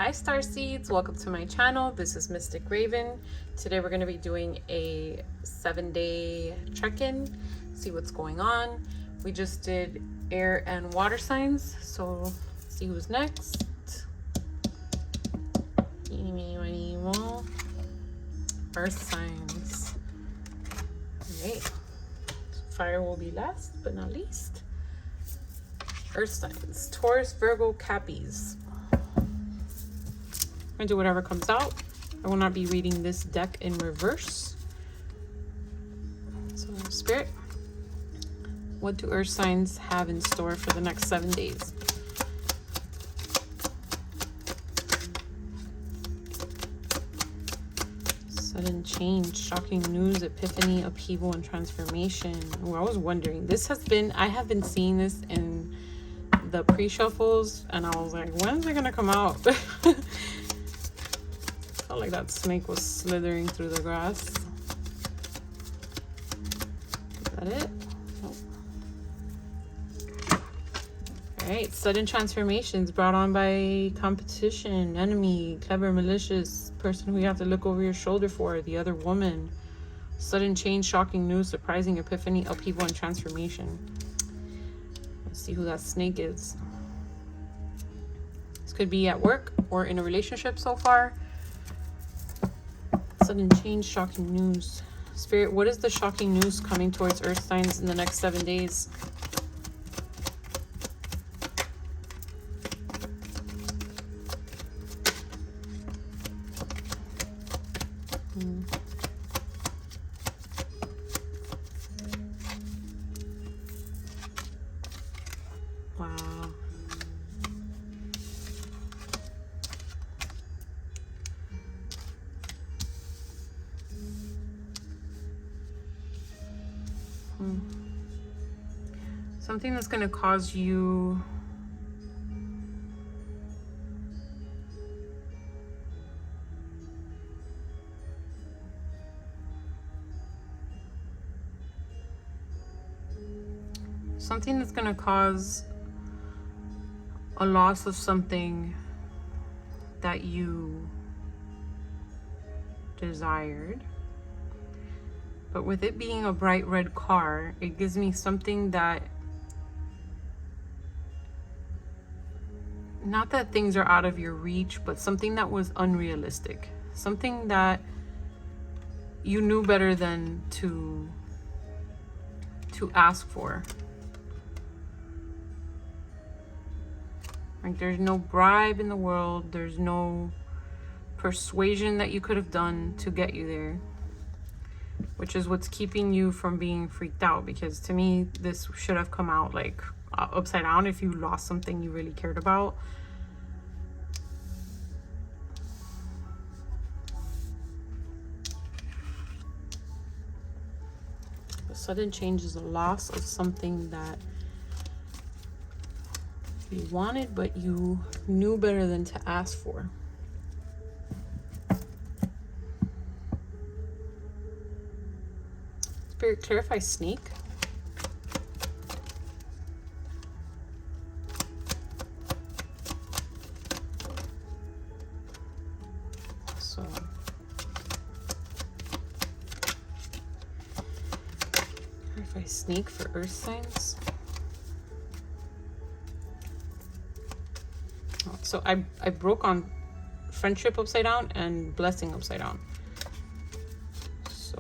Hi star seeds, welcome to my channel. This is Mystic Raven. Today we're going to be doing a 7-day check-in, see what's going on. We just did air and water signs, so see who's next. Eeny, meeny, miny, moe. Earth signs. Alright, fire will be last but not least. Earth signs, Taurus, Virgo, Cappies. I'm gonna do whatever comes out. I will not be reading this deck in reverse. So, Spirit, what do Earth signs have in store for the next 7 days? Sudden change, shocking news, epiphany, upheaval, and transformation. Oh, I was wondering. I have been seeing this in the pre-shuffles, and I was like, when's it gonna come out? Felt like that snake was slithering through the grass. Is that it? Nope. Alright, sudden transformations brought on by competition, enemy, clever, malicious, person who you have to look over your shoulder for, the other woman. Sudden change, shocking news, surprising epiphany, upheaval, and transformation. Let's see who that snake is. This could be at work or in a relationship so far. Sudden change, shocking news. Spirit, what is the shocking news coming towards Earth signs in the next 7 days? Wow. Something that's going to cause you a loss of something that you desired. But with it being a bright red car, it gives me something that, not that things are out of your reach, but something that was unrealistic. Something that you knew better than to ask for. Like, there's no bribe in the world. There's no persuasion that you could have done to get you there. Which is what's keeping you from being freaked out. Because to me, this should have come out like upside down if you lost something you really cared about. A sudden change is a loss of something that you wanted, but you knew better than to ask for. Spirit, clarify snake. So clarify snake for Earth signs. So I broke on friendship upside down and blessing upside down. So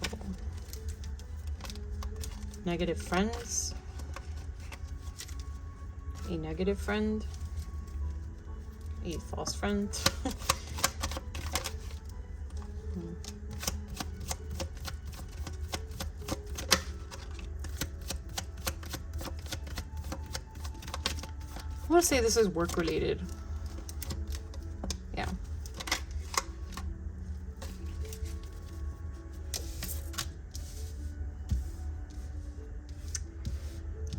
negative friends, a negative friend, a false friend. I want to say this is work related. Yeah.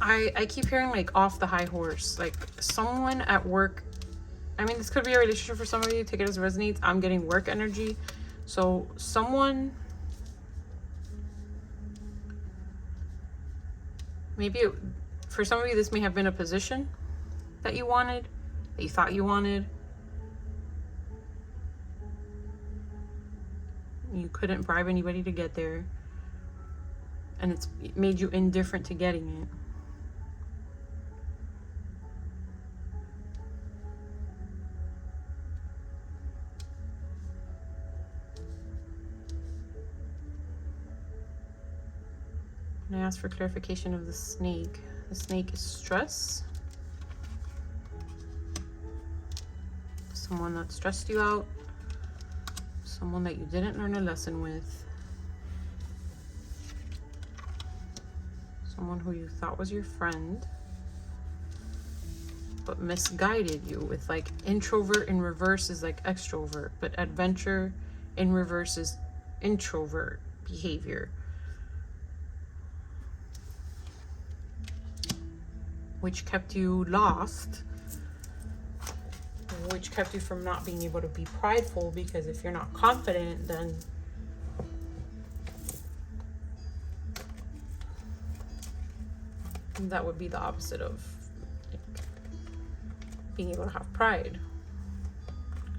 I keep hearing like off the high horse, like someone at work. I mean, this could be a relationship for some of you. Take it as it resonates. I'm getting work energy. So someone, maybe for some of you, this may have been a position that you wanted, that you thought you wanted. You couldn't bribe anybody to get there. And it made you indifferent to getting it. And I asked for clarification of the snake. The snake is stress. Someone that stressed you out. Someone that you didn't learn a lesson with. Someone who you thought was your friend, but misguided you with, like, introvert in reverse is like extrovert, but adventure in reverse is introvert behavior. Which kept you lost, which kept you from not being able to be prideful, because if you're not confident, then that would be the opposite of, like, being able to have pride.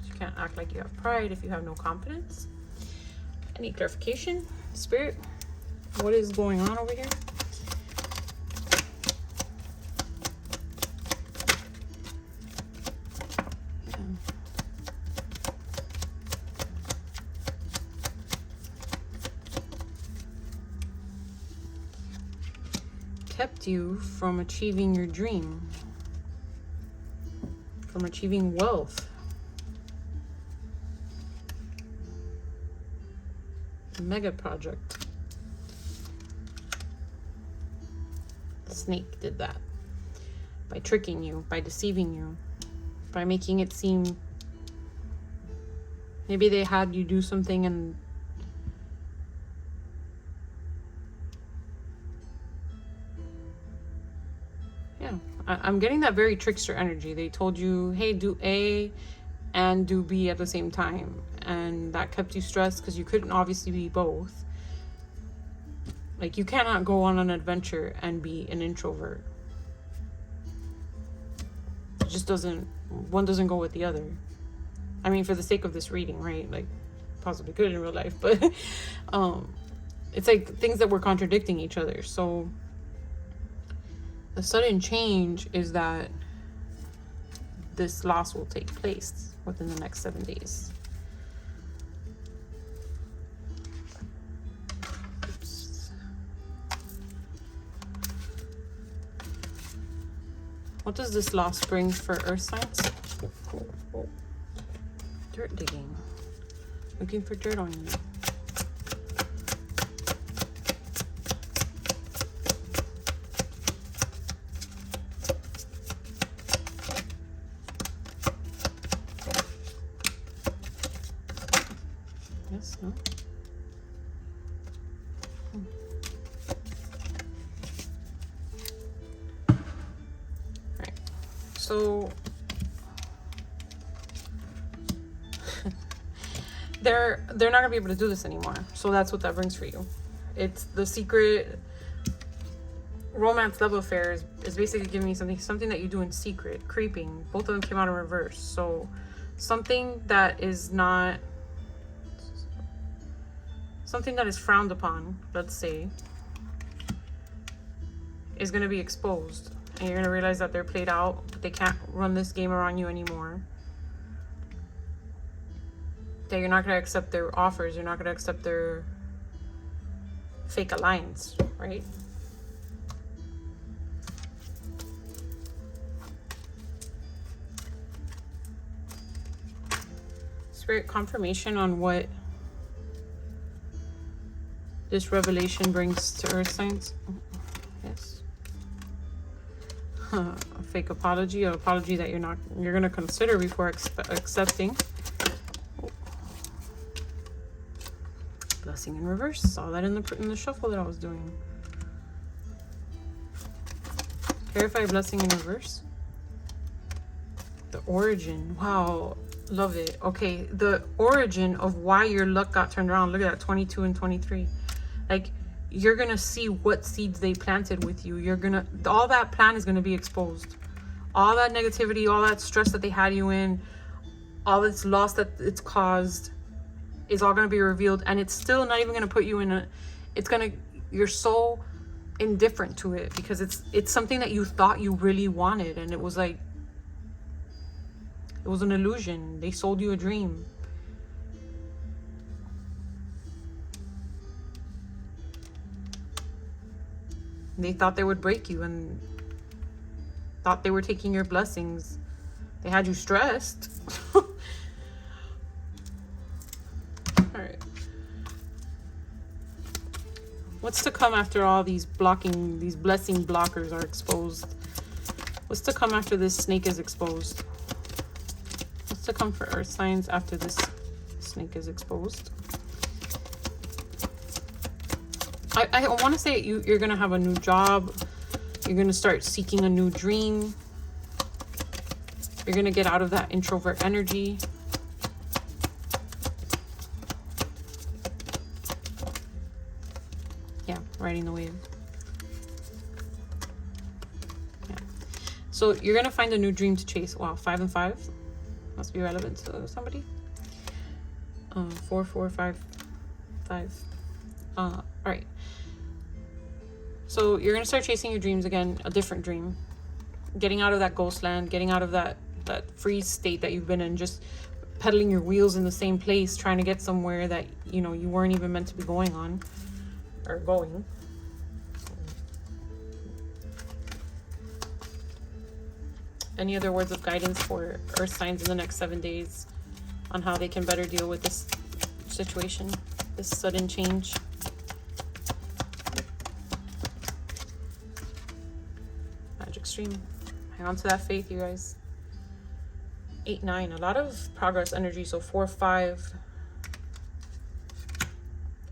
You can't act like you have pride if you have no confidence. I need clarification. Spirit, what is going on over here? Kept you from achieving your dream, from achieving wealth. Mega project. The snake did that by tricking you, by deceiving you, by making it seem maybe they had you do something and I'm getting that very trickster energy. They told you, hey, do A and do B at the same time. And that kept you stressed because you couldn't obviously be both. Like, you cannot go on an adventure and be an introvert. It just doesn't, one doesn't go with the other. I mean, for the sake of this reading, right? Like, possibly could in real life, but it's like things that were contradicting each other. So the sudden change is that this loss will take place within the next 7 days. Oops. What does this loss bring for earth signs? Dirt digging. Looking for dirt on you. Yes, no? Right. So they're not gonna be able to do this anymore. So that's what that brings for you. It's the secret romance love affair is basically giving me something that you do in secret, creeping. Both of them came out in reverse. So something that is not, something that is frowned upon, let's say, is going to be exposed. And you're going to realize that they're played out. They can't run this game around you anymore. That you're not going to accept their offers. You're not going to accept their fake alliance, right? Spirit, confirmation on what this revelation brings to earth signs. Yes. A fake apology, an apology that you're gonna consider before accepting. Blessing in reverse. Saw that in the shuffle that I was doing. Clarify blessing in reverse. The origin. Wow. Love it. Okay, the origin of why your luck got turned around. Look at that, 22 and 23. Like, you're gonna see what seeds they planted with you. All that plan is gonna be exposed. All that negativity, all that stress that they had you in, all this loss that it's caused is all going to be revealed, and it's still not even going to put you in a, it's going to, you're so indifferent to it because it's something that you thought you really wanted, and it was like, it was an illusion. They sold you a dream. They thought they would break you and thought they were taking your blessings. They had you stressed. All right. What's to come after all these blessing blockers are exposed? What's to come after this snake is exposed? What's to come for earth signs after this snake is exposed? I want to say you're going to have a new job. You're going to start seeking a new dream. You're going to get out of that introvert energy. Yeah, riding the wave. Yeah. So you're going to find a new dream to chase. Wow, 5 and 5. Must be relevant to somebody. 4, 4, 5, 5. All right. So you're going to start chasing your dreams again, a different dream. Getting out of that ghost land, getting out of that freeze state that you've been in, just pedaling your wheels in the same place, trying to get somewhere that, you know, you weren't even meant to be going on or going. Any other words of guidance for earth signs in the next 7 days on how they can better deal with this situation, this sudden change? Extreme. Hang on to that faith, you guys. 8, 9. A lot of progress energy. So 4, 5,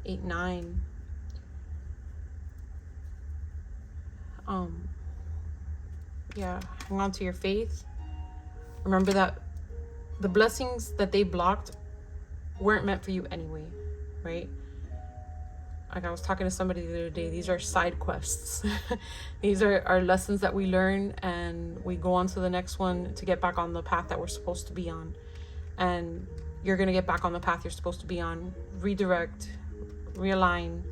8, 9. Yeah, hang on to your faith. Remember that the blessings that they blocked weren't meant for you anyway, right? Like I was talking to somebody the other day, these are side quests. These are lessons that we learn, and we go on to the next one to get back on the path that we're supposed to be on. And you're going to get back on the path you're supposed to be on. Redirect, realign,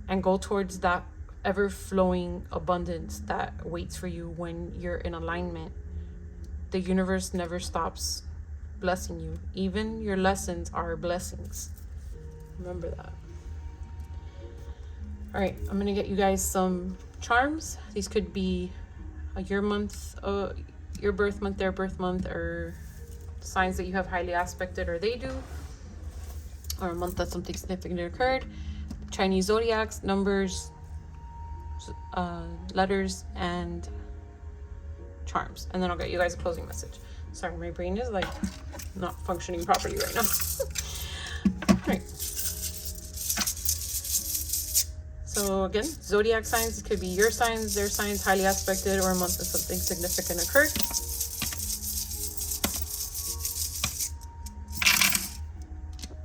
and go towards that ever-flowing abundance that waits for you when you're in alignment. The universe never stops blessing you. Even your lessons are blessings. Remember that. All right, I'm gonna get you guys some charms. These could be your month, your birth month, their birth month, or signs that you have highly aspected or they do, or a month that something significant occurred. Chinese zodiacs, numbers, letters, and charms. And then I'll get you guys a closing message. Sorry, my brain is like not functioning properly right now. All right. So again, zodiac signs could be your signs, their signs, highly aspected, or a month that something significant occurred.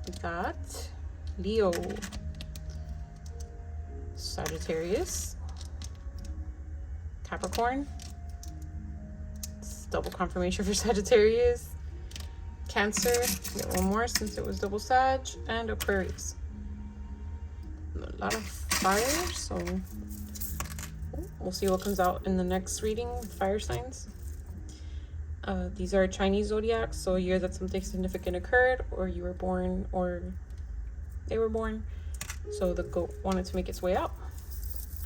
We got Leo, Sagittarius, Capricorn. It's double confirmation for Sagittarius. Cancer, get one more since it was double Sag, and Aquarius. A lot of fire, so we'll see what comes out in the next reading with fire signs. These are Chinese zodiacs, so a year that something significant occurred, or you were born, or they were born. So the goat wanted to make its way out.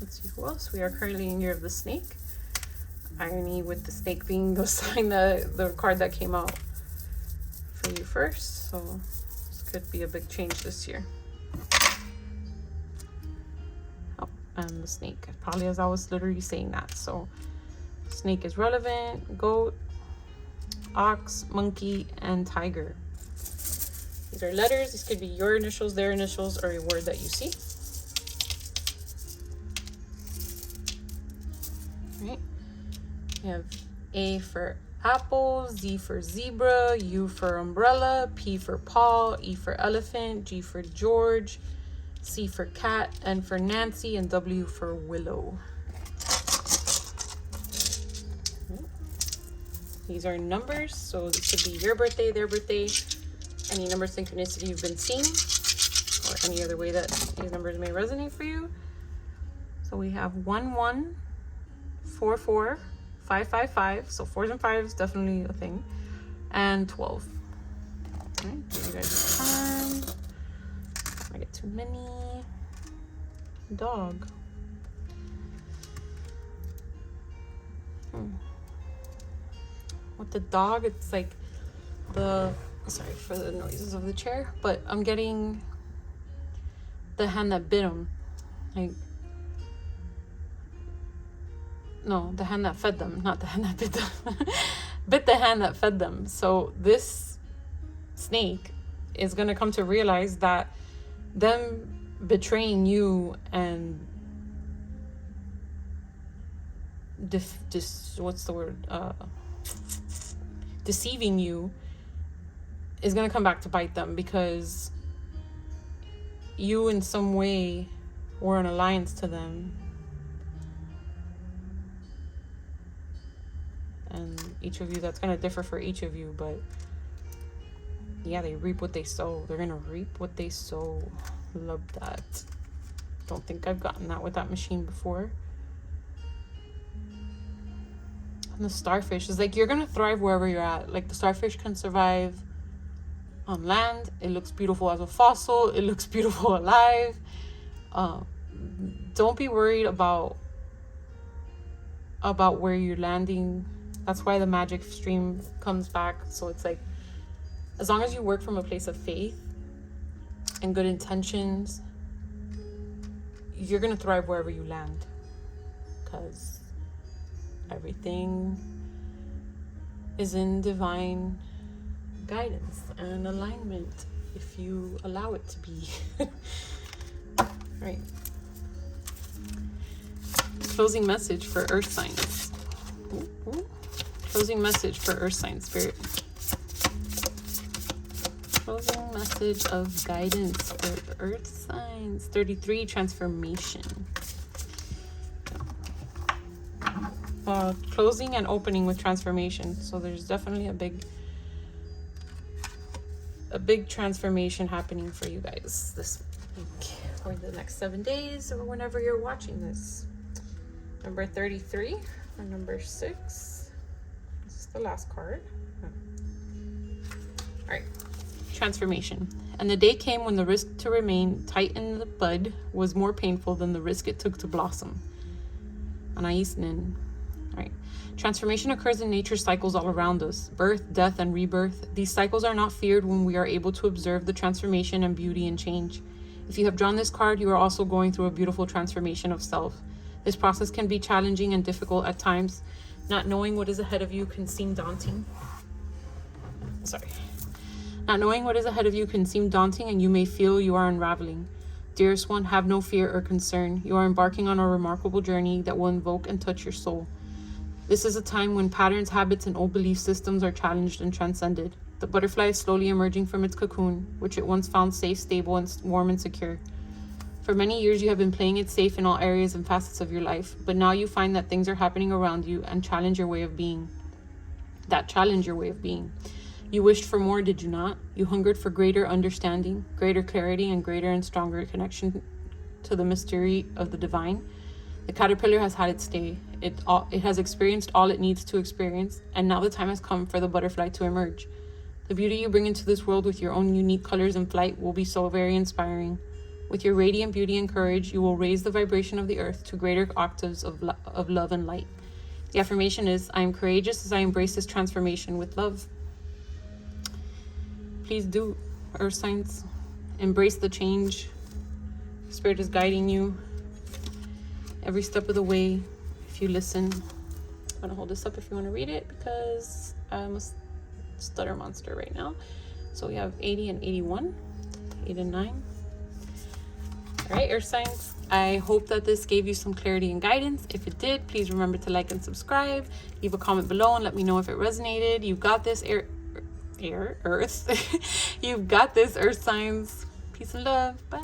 Let's see who else. We are currently in year of the snake. Irony with the snake being the sign, the card that came out for you first. So this could be a big change this year. And the snake, probably as I was literally saying that. So snake is relevant, goat, ox, monkey, and tiger. These are letters. These could be your initials, their initials, or a word that you see. All right. We have A for apple, Z for zebra, U for umbrella, P for Paul, E for elephant, G for George, C for cat, N for Nancy, and W for willow. These are numbers, so this could be your birthday, their birthday, any number synchronicity you've been seeing, or any other way that these numbers may resonate for you. So we have 1 1 4 4 5 5 5. So 4s and 5s definitely a thing, and 12. All right, give you guys time. I get too many. Dog. With the dog, it's like sorry for the noises of the chair, but I'm getting the hand that bit him. Like, no, the hand that fed them, not the hand that bit them. Bit the hand that fed them. So this snake is going to come to realize that them betraying you and deceiving you is going to come back to bite them, because you in some way were an alliance to them, and each of you, that's going to differ for each of you, but yeah, they reap what they sow. They're going to reap what they sow. Love that. Don't think I've gotten that with that machine before. And the starfish is like, you're going to thrive wherever you're at. Like, the starfish can survive on land. It looks beautiful as a fossil. It looks beautiful alive. Don't be worried about where you're landing. That's why the magic stream comes back. So it's like, as long as you work from a place of faith and good intentions, you're going to thrive wherever you land, because everything is in divine guidance and alignment if you allow it to be. Right. Closing message for earth signs. Closing message for earth signs, spirit. Closing message of guidance for earth signs. 33, transformation. Closing and opening with transformation. So there's definitely a big transformation happening for you guys this week, or the next 7 days, or whenever you're watching this. Number 33 or number 6. This is the last card. All right. Transformation. And the day came when the risk to remain tight in the bud was more painful than the risk it took to blossom. Anaisnin. Right. Transformation occurs in nature's cycles all around us. Birth, death, and rebirth. These cycles are not feared when we are able to observe the transformation and beauty and change. If you have drawn this card, you are also going through a beautiful transformation of self. This process can be challenging and difficult at times. Not knowing what is ahead of you can seem daunting. Not knowing what is ahead of you can seem daunting, and you may feel you are unraveling. Dearest one, have no fear or concern. You are embarking on a remarkable journey that will invoke and touch your soul. This is a time when patterns, habits, and old belief systems are challenged and transcended. The butterfly is slowly emerging from its cocoon, which it once found safe, stable, and warm and secure. For many years, you have been playing it safe in all areas and facets of your life, but now you find that things are happening around you and challenge your way of being. You wished for more, did you not? You hungered for greater understanding, greater clarity, and greater and stronger connection to the mystery of the divine. The caterpillar has had its day. It has experienced all it needs to experience, and now the time has come for the butterfly to emerge. The beauty you bring into this world with your own unique colors and flight will be so very inspiring. With your radiant beauty and courage, you will raise the vibration of the earth to greater octaves of love and light. The affirmation is, I am courageous as I embrace this transformation with love. Please do, earth signs. Embrace the change. Spirit is guiding you every step of the way if you listen. I'm going to hold this up if you want to read it, because I'm a stutter monster right now. So we have 80 and 81, 8 and 9. All right, earth signs. I hope that this gave you some clarity and guidance. If it did, please remember to like and subscribe. Leave a comment below and let me know if it resonated. You've got this, Earth. You've got this, earth signs. Peace and love. Bye.